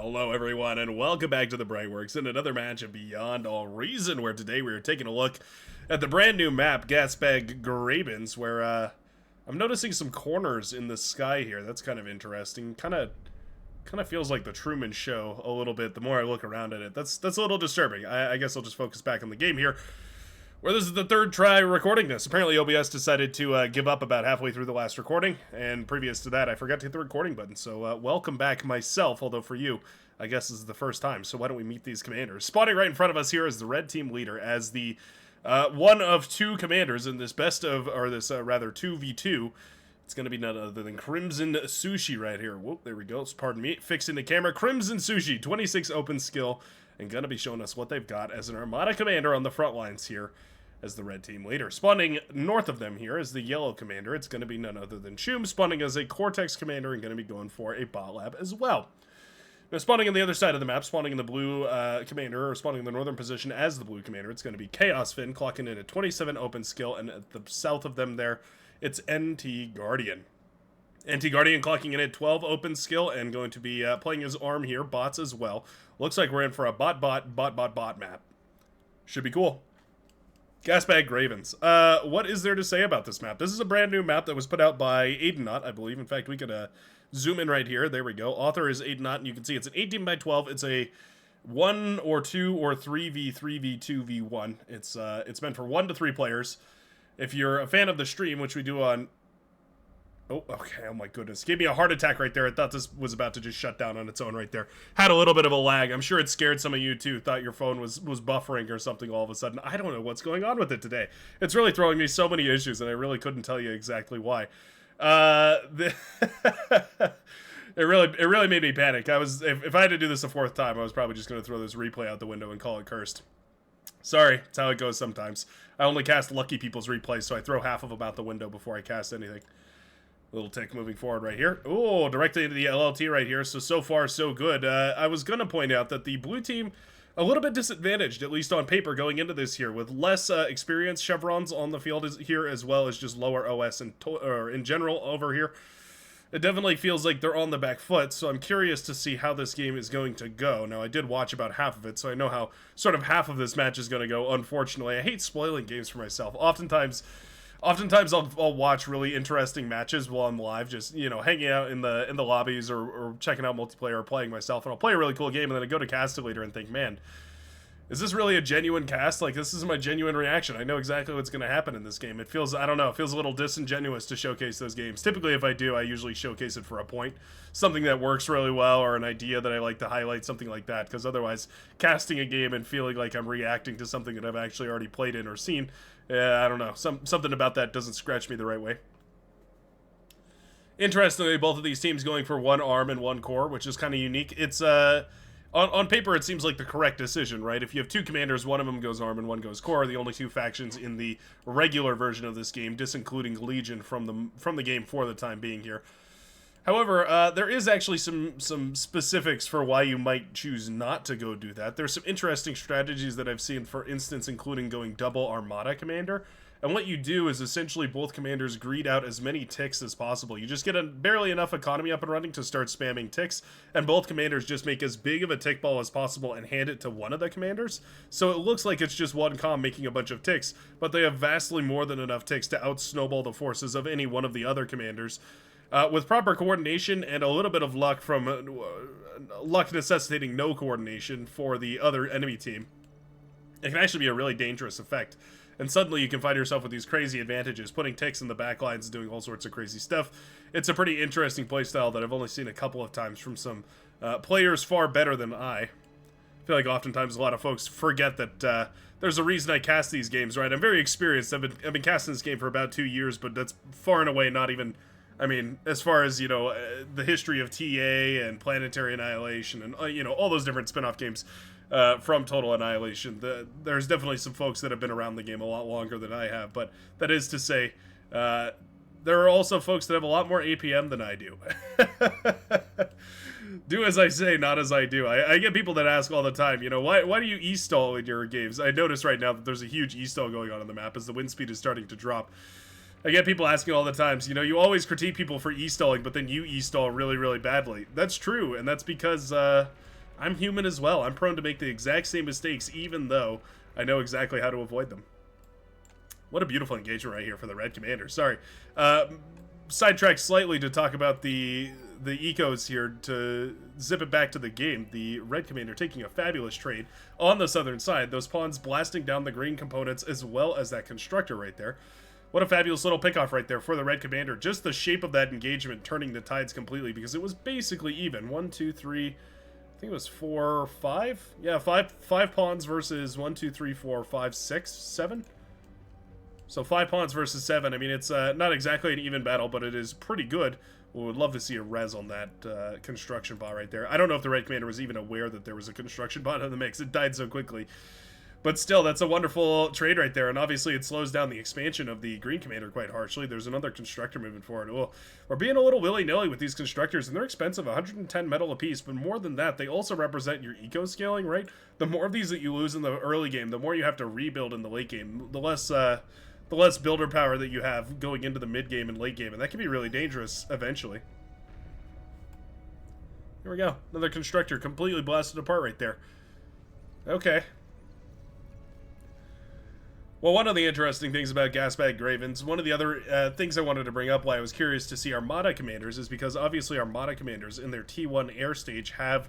Hello everyone and welcome back to the Brightworks in another match of Beyond All Reason, where today we are taking a look at the brand new map Gasbag Grabens, where I'm noticing some corners in the sky here. That's kind of interesting. Kind of feels like the Truman Show a little bit the more I look around at it. That's a little disturbing. I guess I'll just focus back on the game here, where this is the third try recording this. Apparently OBS decided to give up about halfway through the last recording, and previous to that I forgot to hit the recording button. So welcome back myself, although for you, I guess this is the first time. So why don't we meet these commanders? Spawning right in front of us here is the red team leader, as the one of two commanders in this rather 2v2. It's going to be none other than Crimson Sushi right here. Whoop, there we go. Pardon me. Fixing the camera. Crimson Sushi, 26 open skill, and going to be showing us what they've got as an Armada commander on the front lines here as the red team leader. Spawning north of them here is the yellow commander. It's going to be none other than Choom, spawning as a Cortex commander and going to be going for a bot lab as well. Now, spawning on the other side of the map, spawning in the blue commander, or spawning in the northern position as the blue commander, it's going to be Chaos Fin, clocking in at 27 open skill, and at the south of them there, it's NT Guardian. NT Guardian clocking in at 12 open skill, and going to be playing his arm here, bots as well. Looks like we're in for a bot map. Should be cool. Gasbag Grabens. What is there to say about this map? This is a brand new map that was put out by Aidenot, I believe. In fact, we could zoom in right here. There we go. Author is Aidenot, and you can see it's an 18 by 12. It's a 1 or 2 or 3v3v2v1. It's meant for 1 to 3 players. If you're a fan of the stream, which we do on... Oh, okay, oh my goodness. Gave me a heart attack right there. I thought this was about to just shut down on its own right there. Had a little bit of a lag. I'm sure it scared some of you too. Thought your phone was buffering or something all of a sudden. I don't know what's going on with it today. It's really throwing me so many issues, and I really couldn't tell you exactly why. It really made me panic. If I had to do this a fourth time, I was probably just going to throw this replay out the window and call it cursed. Sorry, that's how it goes sometimes. I only cast lucky people's replays, so I throw half of them out the window before I cast anything. Little tick moving forward right here. Oh, directly into the LLT right here. So far, so good. I was going to point out that the blue team, a little bit disadvantaged, at least on paper, going into this here, with less experienced chevrons on the field here, as well as just lower OS in general over here. It definitely feels like they're on the back foot, so I'm curious to see how this game is going to go. Now, I did watch about half of it, so I know how sort of half of this match is going to go. Unfortunately, I hate spoiling games for myself. Oftentimes I'll watch really interesting matches while I'm live, just, you know, hanging out in the lobbies or checking out multiplayer or playing myself, and I'll play a really cool game, and then I go to cast it later and think, man, is this really a genuine cast? Like, this is my genuine reaction. I know exactly what's going to happen in this game. It feels, I don't know, it feels a little disingenuous to showcase those games. Typically, if I do, I usually showcase it for a point. Something that works really well, or an idea that I like to highlight, something like that. Because otherwise, casting a game and feeling like I'm reacting to something that I've actually already played in or seen, I don't know. Something about that doesn't scratch me the right way. Interestingly, both of these teams going for 1 arm and 1 core, which is kind of unique. It's, on paper, it seems like the correct decision, right? If you have 2 commanders, one of them goes arm and one goes core, the only 2 factions in the regular version of this game, disincluding Legion from the game for the time being here. However, there is actually some specifics for why you might choose not to go do that. There's some interesting strategies that I've seen, for instance, including going double Armada commander. And what you do is essentially both commanders greed out as many ticks as possible. You just get barely enough economy up and running to start spamming ticks, and both commanders just make as big of a tick ball as possible and hand it to one of the commanders. So it looks like it's just one comm making a bunch of ticks, but they have vastly more than enough ticks to out-snowball the forces of any one of the other commanders. With proper coordination and a little bit of luck from luck necessitating no coordination for the other enemy team, it can actually be a really dangerous effect. And suddenly you can find yourself with these crazy advantages, putting ticks in the back lines, doing all sorts of crazy stuff. It's a pretty interesting playstyle that I've only seen a couple of times from some players far better than I feel like oftentimes a lot of folks forget that there's a reason I cast these games, right? I'm very experienced. I've been casting this game for about 2 years, but that's far and away not even... I mean, as far as, you know, the history of TA and Planetary Annihilation and, you know, all those different spin-off games from Total Annihilation, there's definitely some folks that have been around the game a lot longer than I have. But that is to say, there are also folks that have a lot more APM than I do. Do as I say, not as I do. I get people that ask all the time, you know, why do you e-stall in your games? I notice right now that there's a huge e-stall going on the map as the wind speed is starting to drop. I get people asking all the times, you know, you always critique people for e-stalling, but then you e-stall really, really badly. That's true, and that's because I'm human as well. I'm prone to make the exact same mistakes, even though I know exactly how to avoid them. What a beautiful engagement right here for the Red Commander. Sorry. Sidetracked slightly to talk about the ecos here, to zip it back to the game. The Red Commander taking a fabulous trade on the southern side. Those pawns blasting down the green components as well as that constructor right there. What a fabulous little pickoff right there for the Red Commander. Just the shape of that engagement turning the tides completely, because it was basically even. 1, 2, 3, I think it was 4, 5? Yeah, five pawns versus 1, 2, 3, 4, 5, 6, 7? So 5 pawns versus 7. I mean, it's not exactly an even battle, but it is pretty good. We would love to see a res on that construction bot right there. I don't know if the Red Commander was even aware that there was a construction bot in the mix. It died so quickly. But still, that's a wonderful trade right there, and obviously it slows down the expansion of the Green Commander quite harshly. There's another constructor moving forward. Well, we're being a little willy-nilly with these constructors, and they're expensive, 110 metal apiece, but more than that, they also represent your eco-scaling, right? The more of these that you lose in the early game, the more you have to rebuild in the late game, the less builder power that you have going into the mid-game and late game, and that can be really dangerous eventually. Here we go. Another constructor completely blasted apart right there. Okay. Well, one of the interesting things about Gasbag Gravens, one of the other things I wanted to bring up why I was curious to see Armada Commanders is because obviously Armada Commanders in their T1 air stage have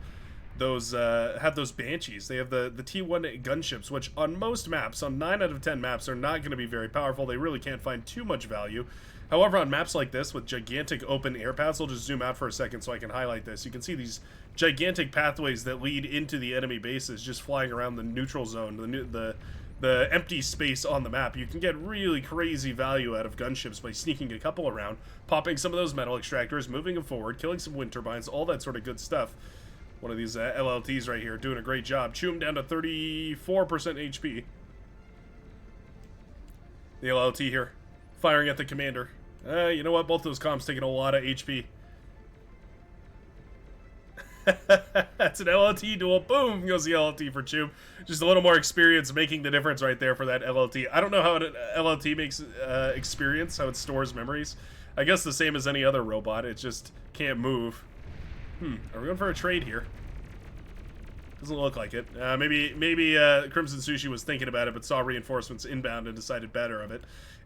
those Banshees. They have the T1 gunships, which on most maps, on 9 out of 10 maps, are not going to be very powerful. They really can't find too much value. However, on maps like this with gigantic open air paths, I'll just zoom out for a second so I can highlight this. You can see these gigantic pathways that lead into the enemy bases just flying around the neutral zone, the empty space on the map. You can get really crazy value out of gunships by sneaking a couple around, popping some of those metal extractors, moving them forward, killing some wind turbines, all that sort of good stuff. One of these LLTs right here doing a great job. Chew him down to 34% HP. The LLT here, firing at the commander. You know what? Both those comms taking a lot of HP. That's an LLT duel. Boom goes the LLT for Chum. Just a little more experience making the difference right there for that LLT. I don't know how an LLT makes experience, how it stores memories. I guess the same as any other robot. It just can't move. Are we going for a trade here? Doesn't look like it. Maybe Crimson Sushi was thinking about it, but saw reinforcements inbound and decided better of it.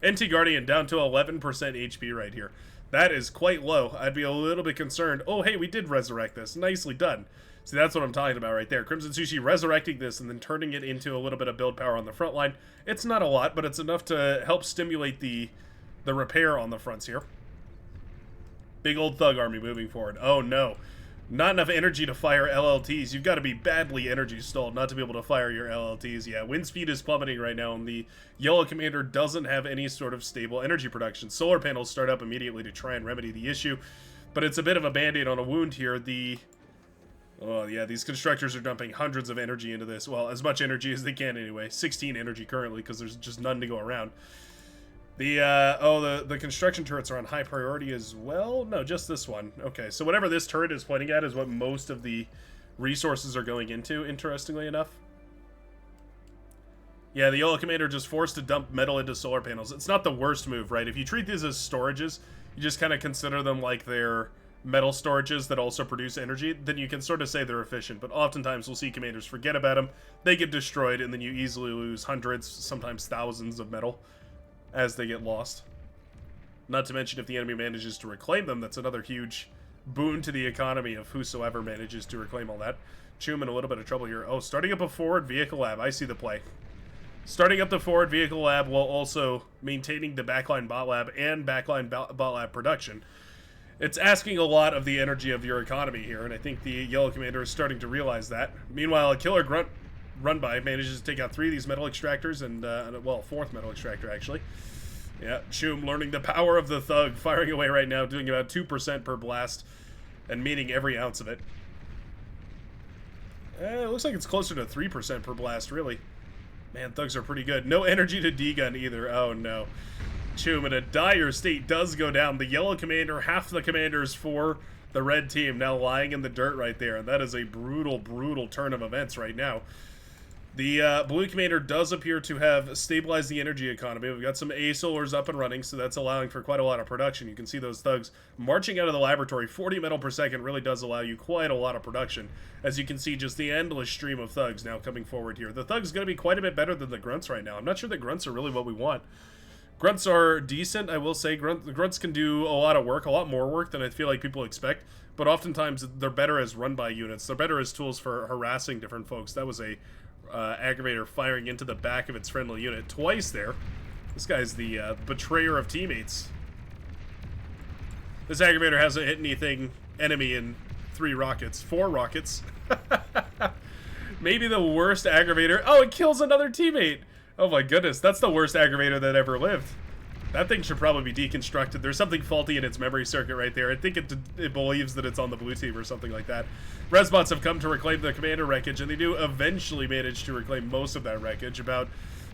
NT Guardian down to 11% HP right here. That is quite low. I'd be a little bit concerned. Oh, hey, we did resurrect this. Nicely done. See, that's what I'm talking about right there. Crimson Sushi resurrecting this and then turning it into a little bit of build power on the front line. It's not a lot, but it's enough to help stimulate the repair on the fronts here. Big old thug army moving forward. Oh, no. Not enough energy to fire LLTs. You've got to be badly energy stalled not to be able to fire your LLTs. Yeah, wind speed is plummeting right now, and the Yellow Commander doesn't have any sort of stable energy production. Solar panels start up immediately to try and remedy the issue, but it's a bit of a band-aid on a wound here. Oh, yeah, these constructors are dumping hundreds of energy into this. Well, as much energy as they can anyway. 16 energy currently, because there's just none to go around. The construction turrets are on high priority as well? No, just this one. Okay, so whatever this turret is pointing at is what most of the resources are going into, interestingly enough. Yeah, the Yellow Commander just forced to dump metal into solar panels. It's not the worst move, right? If you treat these as storages, you just kind of consider them like they're metal storages that also produce energy, then you can sort of say they're efficient, but oftentimes we'll see commanders forget about them, they get destroyed, and then you easily lose hundreds, sometimes thousands of metal as they get lost. Not to mention if the enemy manages to reclaim them, that's another huge boon to the economy of whosoever manages to reclaim all that. Chum in a little bit of trouble here. Oh, starting up a forward vehicle lab. I see the play. Starting up the forward vehicle lab while also maintaining the backline bot lab and backline bot lab production. It's asking a lot of the energy of your economy here, and I think the Yellow Commander is starting to realize that. Meanwhile, a Killer Grunt run by manages to take out 3 of these metal extractors and, well, 4th metal extractor, actually. Yeah, Chum learning the power of the thug, firing away right now, doing about 2% per blast, and meeting every ounce of it. It looks like it's closer to 3% per blast, really. Man, thugs are pretty good. No energy to D-gun either. Oh, no. Chum in a dire state does go down. The Yellow Commander, half the commanders for the red team, now lying in the dirt right there. And that is a brutal, brutal turn of events right now. The blue commander does appear to have stabilized the energy economy. We've got some A-solars up and running, so that's allowing for quite a lot of production. You can see those thugs marching out of the laboratory. 40 metal per second really does allow you quite a lot of production. As you can see, just the endless stream of thugs now coming forward here. The thugs going to be quite a bit better than the grunts right now. I'm not sure that grunts are really what we want. Grunts are decent, I will say. Grunts can do a lot of work, a lot more work than I feel like people expect. But oftentimes, they're better as run-by units. They're better as tools for harassing different folks. That was a aggravator firing into the back of its friendly unit twice there. This guy's the betrayer of teammates. This aggravator hasn't hit anything enemy in 4 rockets. Maybe the worst aggravator. Oh, it kills another teammate. Oh my goodness, that's the worst aggravator that ever lived. That thing should probably be deconstructed. There's something faulty in its memory circuit right there. I think it believes that it's on the blue team or something like that. Resbots have come to reclaim the commander wreckage, and they do eventually manage to reclaim most of that wreckage. About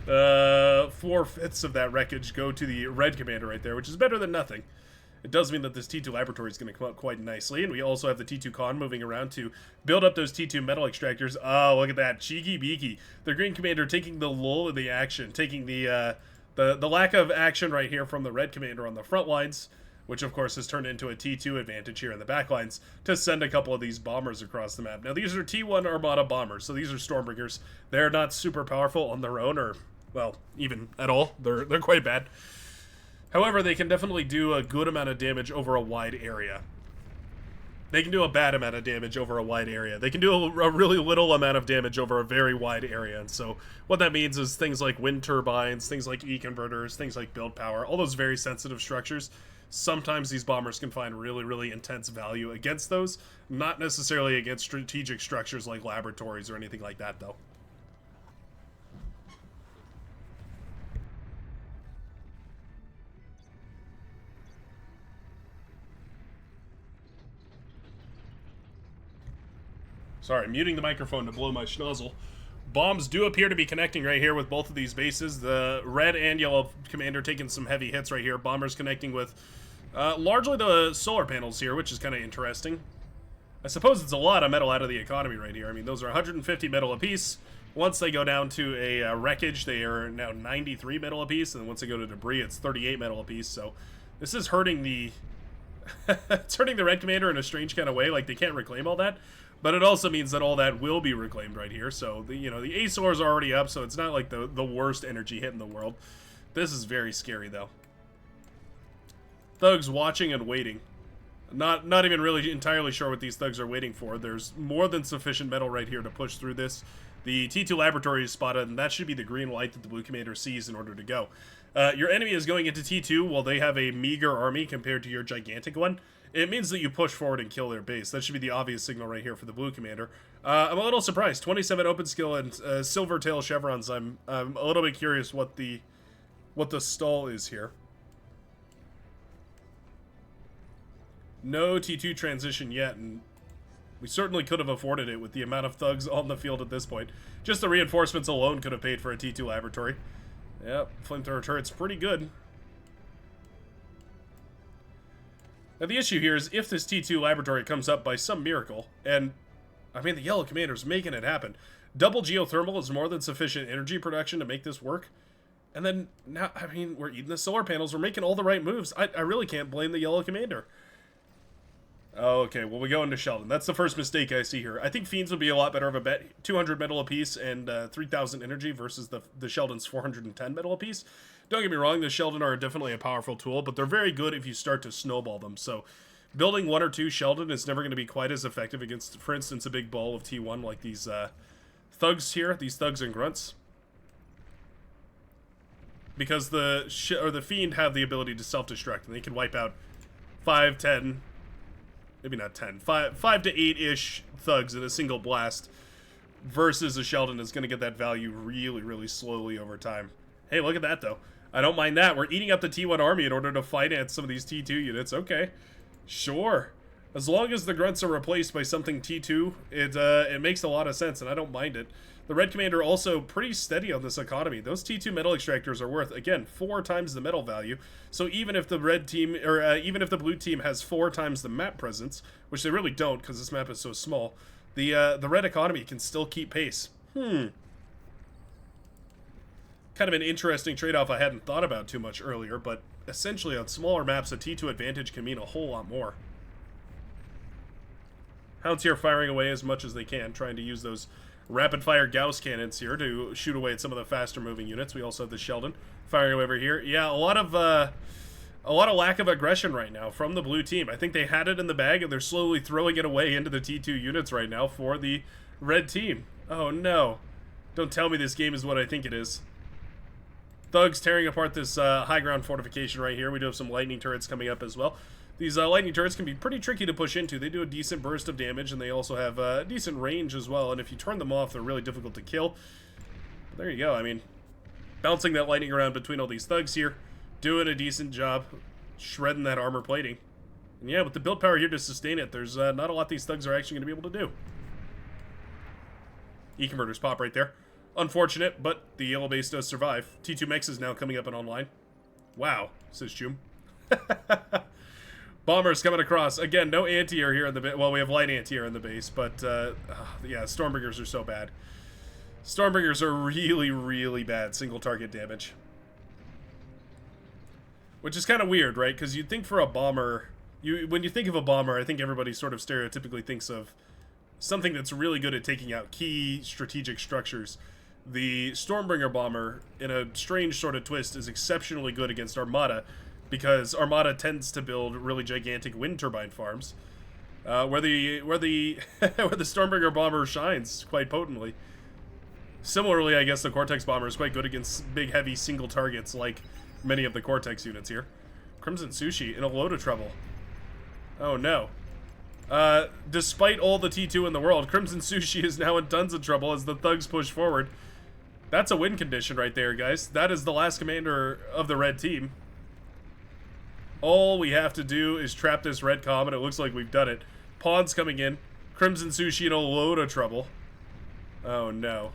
4/5 of that wreckage go to the red commander right there, which is better than nothing. It does mean that this T2 laboratory is going to come out quite nicely, and we also have the T2 con moving around to build up those T2 metal extractors. Oh, look at that. Cheeky beaky. The green commander taking the lull of the action, taking the lack of action right here from the red commander on the front lines, which of course has turned into a T2 advantage here in the back lines to send a couple of these bombers across the map. Now, these are T1 Armada bombers, so these are Stormbringers. They're not super powerful on their own, or, well, even at all. They're quite bad. However, they can definitely do a good amount of damage over a wide area. They can do a bad amount of damage over a wide area. They can do a really little amount of damage over a very wide area. And so what that means is things like wind turbines, things like E-converters, things like build power, all those very sensitive structures. Sometimes these bombers can find really, really intense value against those. Not necessarily against strategic structures like laboratories or anything like that, though. Sorry, muting the microphone to blow my schnozzle. Bombs do appear to be connecting right here with both of these bases. The red and yellow commander taking some heavy hits right here. Bombers connecting with largely the solar panels here, which is kind of interesting. I suppose it's a lot of metal out of the economy right here. I mean, those are 150 metal apiece. Once they go down to a wreckage, they are now 93 metal apiece. And once they go to debris, it's 38 metal apiece. So this is hurting the... it's hurting the red commander in a strange kind of way. Like, they can't reclaim all that. But it also means that all that will be reclaimed right here. So, the A-solars are already up, so it's not like the worst energy hit in the world. This is very scary, though. Thugs watching and waiting. Not even really entirely sure what these thugs are waiting for. There's more than sufficient metal right here to push through this. The T2 laboratory is spotted, and that should be the green light that the blue commander sees in order to go. Your enemy is going into T2 while they have a meager army compared to your gigantic one. It means that you push forward and kill their base. That should be the obvious signal right here for the blue commander. I'm a little surprised. 27 open skill and silver tail chevrons. I'm a little bit curious what the stall is here. No T2 transition yet, and we certainly could have afforded it with the amount of thugs on the field at this point. Just the reinforcements alone could have paid for a T2 laboratory. Yep, flamethrower turret's pretty good. Now the issue here is if this T2 laboratory comes up by some miracle, and I mean the yellow commander's making it happen. Double geothermal is more than sufficient energy production to make this work. And then now, I mean, we're eating the solar panels, we're making all the right moves. I really can't blame the yellow commander. Oh, okay, well we go into Sheldon. That's the first mistake I see here. I think Fiends would be a lot better of a bet. 200 metal apiece and 3,000 energy versus the Sheldon's 410 metal apiece. Don't get me wrong, the Sheldon are definitely a powerful tool, but they're very good if you start to snowball them. So building 1 or 2 Sheldon is never going to be quite as effective against, for instance, a big ball of T1 like these thugs here, these thugs and grunts. Because the Fiend have the ability to self-destruct, and they can wipe out 5, 10... maybe not 10, 5 to 8-ish thugs in a single blast, versus a Sheldon is going to get that value really, really slowly over time. Hey, look at that, though. I don't mind that. We're eating up the T1 army in order to finance some of these T2 units. Okay, sure. As long as the grunts are replaced by something T2, it makes a lot of sense, and I don't mind it. The red commander also pretty steady on this economy. Those T2 metal extractors are worth, again, 4 times the metal value. So even if the red team, or even if the blue team has 4 times the map presence, which they really don't because this map is so small, the red economy can still keep pace. Kind of an interesting trade-off I hadn't thought about too much earlier, but essentially on smaller maps, a T2 advantage can mean a whole lot more. Hounds here firing away as much as they can, trying to use those rapid-fire Gauss cannons here to shoot away at some of the faster-moving units. We also have the Sheldon firing away over here. Yeah, a lot of lack of aggression right now from the blue team. I think they had it in the bag, and they're slowly throwing it away into the T2 units right now for the red team. Oh, no. Don't tell me this game is what I think it is. Thugs tearing apart this high ground fortification right here. We do have some lightning turrets coming up as well. These lightning turrets can be pretty tricky to push into. They do a decent burst of damage, and they also have decent range as well. And if you turn them off, they're really difficult to kill. But there you go. I mean, bouncing that lightning around between all these thugs here, doing a decent job, shredding that armor plating. And yeah, with the build power here to sustain it, there's not a lot these thugs are actually going to be able to do. E-converters pop right there. Unfortunate, but the yellow base does survive. T2 Mex is now coming up and online. Wow, says Jum. Bombers coming across. Again, no anti-air here in the base. Well, we have light anti-air in the base, but yeah, Stormbringers are so bad. Stormbringers are really, really bad single target damage. Which is kind of weird, right? Because you'd think for a bomber, when you think of a bomber, I think everybody sort of stereotypically thinks of something that's really good at taking out key strategic structures. The Stormbringer bomber, in a strange sort of twist, is exceptionally good against Armada, because Armada tends to build really gigantic wind turbine farms, where the Stormbringer bomber shines quite potently. Similarly, I guess the Cortex bomber is quite good against big, heavy single targets like many of the Cortex units here. Crimson Sushi in a load of trouble. Oh no. Despite all the T2 in the world, Crimson Sushi is now in tons of trouble as the thugs push forward. That's a win condition right there, guys. That is the last commander of the red team. All we have to do is trap this red comm, and it looks like we've done it. Pawns coming in. Crimson Sushi in a load of trouble. Oh, no.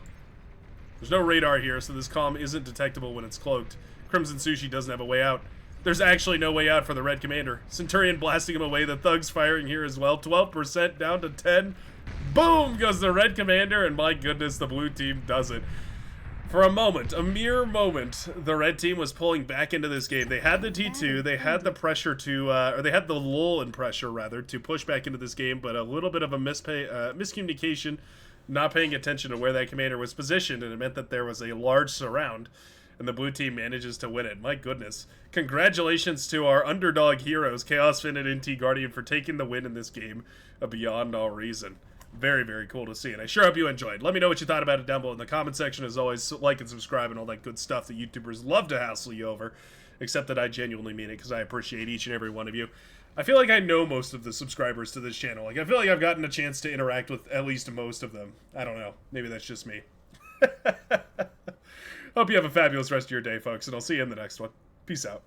There's no radar here, so this comm isn't detectable when it's cloaked. Crimson Sushi doesn't have a way out. There's actually no way out for the red commander. Centurion blasting him away. The thugs firing here as well. 12% down to 10. Boom goes the red commander, and my goodness, the blue team does it. For a moment, a mere moment, the red team was pulling back into this game. They had the T2, they had the pressure to, or they had the lull in pressure, rather, to push back into this game, but a little bit of a miscommunication, not paying attention to where that commander was positioned, and it meant that there was a large surround, and the blue team manages to win it. My goodness. Congratulations to our underdog heroes, Chaos Fin and NT Guardian, for taking the win in this game beyond all reason. Very, very cool to see, and I sure hope you enjoyed. Let me know what you thought about it down below in the comment section. As always, like and subscribe and all that good stuff that YouTubers love to hassle you over, except that I genuinely mean it because I appreciate each and every one of you. I feel like I know most of the subscribers to this channel. Like, I feel like I've gotten a chance to interact with at least most of them. I don't know. Maybe that's just me. Hope you have a fabulous rest of your day, folks, and I'll see you in the next one. Peace out.